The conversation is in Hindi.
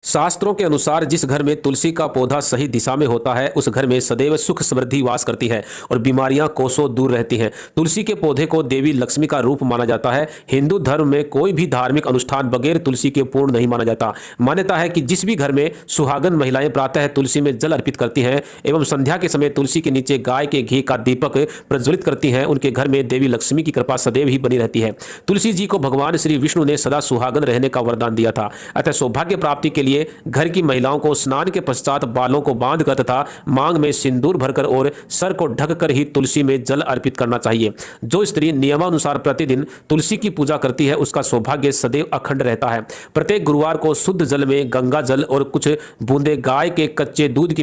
शास्त्रों के अनुसार जिस घर में तुलसी का पौधा सही दिशा में होता है उस घर में सदैव सुख समृद्धि वास करती है और बीमारियां कोसों दूर रहती हैं। तुलसी के पौधे को देवी लक्ष्मी का रूप माना जाता है। हिंदू धर्म में कोई भी धार्मिक अनुष्ठान बगैर तुलसी के पूर्ण नहीं माना जाता। मान्यता है कि जिस भी घर में सुहागन महिलाएं प्रातः तुलसी में जल अर्पित करती हैं एवं संध्या के समय तुलसी के नीचे गाय के घी का दीपक प्रज्वलित करती हैं, उनके घर में देवी लक्ष्मी की कृपा सदैव ही बनी रहती है। तुलसी जी को भगवान श्री विष्णु ने सदा सुहागन रहने का वरदान दिया था। अतः सौभाग्य प्राप्ति के लिए घर की महिलाओं को स्नान के पश्चात बालों को बांधकर तथा मांग में सिंदूर भरकर और सर को ढककर ही तुलसी में जल अर्पित करना चाहिए। जो स्त्री नियमानुसार प्रतिदिन तुलसी की पूजा करती है उसका सौभाग्य सदैव अखंड रहता है। प्रत्येक गुरुवार को शुद्ध जल में गंगा जल और कुछ बूंदे गाय के कच्चे दूध की